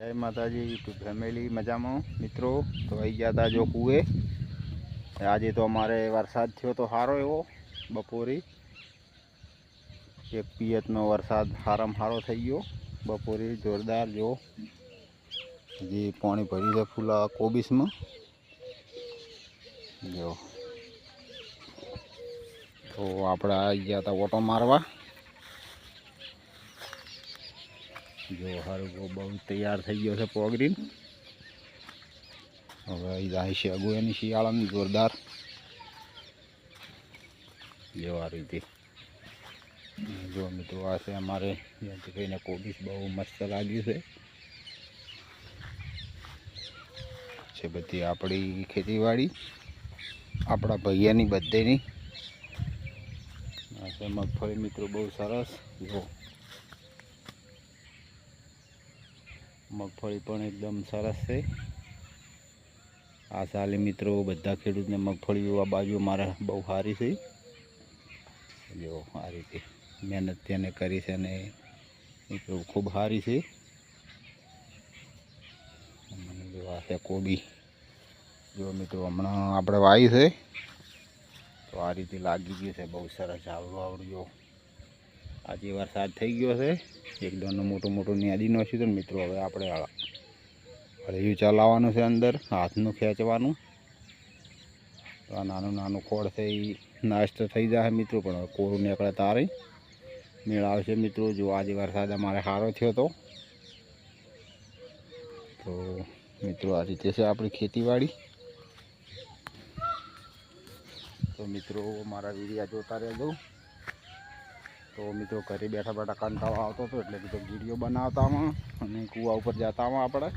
जय माताजी YouTube family मजा में मित्रों। तो आई गया था जो कुए आज तो अमारे वरसाद थयो तो सारो एवो बपोरी एक पियत में वरसाद हारम हारो थी गयो बपोरी जोरदार। जो जी पानी भरी है फूला कोबीस में जो तो आप आई गया था ओटो मारवा जो हर वो बहुत तैयार थी गयो है पोगरीन हवे जाए है अगु एनी शियाला में जोरदार जो आ रीते जो मित्रों आ से अमारे कहीं कोबीस बहु मस्त लगी है बधी अपनी खेतीवाड़ी अपना भैयानी बधेनी मगफली मित्रों बहुत सरस जो मगफली पण एकदम सरस है। आ साले मित्रों बधा खेडूत ने मगफली आ बाजू मारे बहु सारी है जो आ रीते मेहनत तेने करी है ने मित्रों खूब सारी है। जो आ कोबी जो मित्रों हमणा आपणे वाई है तो आ रीते लागी गई है बहुत सरस झावड़ू आवड़ू। जो आज वरसाद थी गयो है एक दोनो मोटो मोटो न्यादी नो छे तो मित्रों हवे आपणे हळिયું चलाववानुं छे अंदर हाथनुं खेंचवानुं तो आ नानुं नानुं खोड़ छे ई नष्ट थई जाए मित्रों पण कोरू निकळे तारे मेळ आवशे मित्रों। जो आज वरसाद अमारे सारो थयो तो मित्रों आ रीते छे आपणी खेतीवाड़ी। तो मित्रों मारा वीडियो जोता रहेजो। तो मित्रों घरे बैठा बैठा कंटाळो आवतो तो एटले कीधुं वीडियो बनावता अने कुआ पर जाता आपणे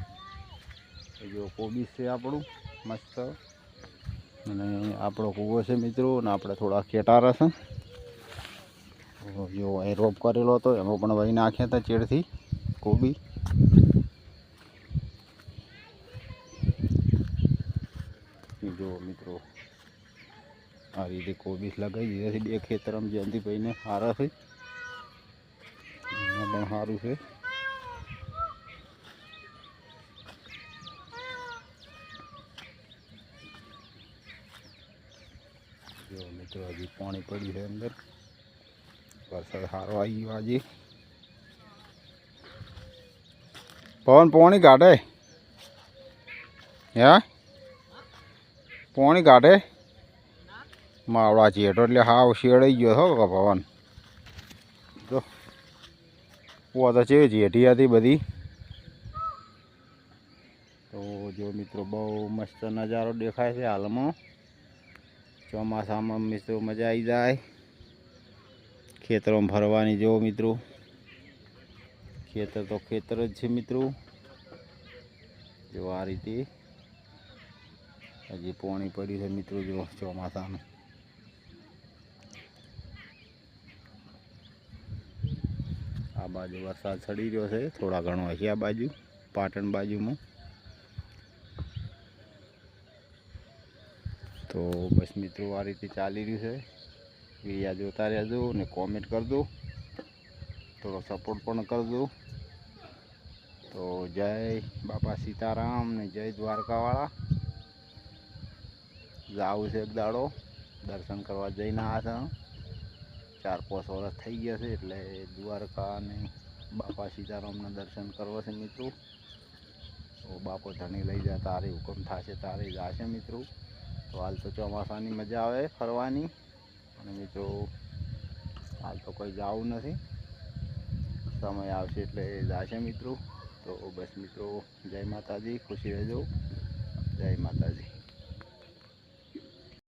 जो कोबीज से आपणुं मस्त अने आपणो कुवो छे मित्रों अने आपणे थोड़ा केटारा छे जो अहीं रोप करेलो हतो एमां पण वही नाख्या हता चेडथी कोबी जो मित्रों आ रीते कोबीज लगाई दीधा छे बे खेतरमां जयंतीभाई ने हारा छे पण सारूं छे। जो मित्रों हजी पानी पड़ी है अंदर वरसाद सारो आई गयो आज पवन पानी काढे या पानी काढे मावड़ा चेटो एटले हाव शेड़ाई गयो हो पवन तो वो तो चेवी जेठी हती बधी। तो जो मित्रों बहु मस्त नजारो देखाय छे हाल में चौमासा में मित्रों मजा आई जाए खेतरों में फरवानी। जो मित्रों खेतर तो खेतर ज छे मित्रों जो आ रीते हजी पानी पड़ी है मित्रों जो चौमासा में आ बाजू वरसाद चढ़ी रह्यो है थोड़ा घणो हशे आ बाजू पाटण बाजू में। तो बस मित्रों आ रीते चाली रह्यु है वीडियो जोता रहेजो ने कॉमेंट कर दो थोड़ा सपोर्ट पण कर दो। तो जय बापा सीताराम ने जय द्वारकावाळा जावुं छे एक दाड़ो दर्शन करवा जईने आया छे 4-5 वर्ष थई गया छे एटले द्वारका ने बापा सीताराम ने दर्शन करवा छे मित्रों। तो बापो धणी लई जा तारे हुकम थाशे तारे जाशे मित्रों। तो हाल तो चौमासानी मजा आवे फरवानी अने मित्रों हाल तो कोई जावुं नथी समय आवशे एटले जाशे मित्रों। तो बस मित्रों जय माताजी खुशी रहेजो जय माताजी।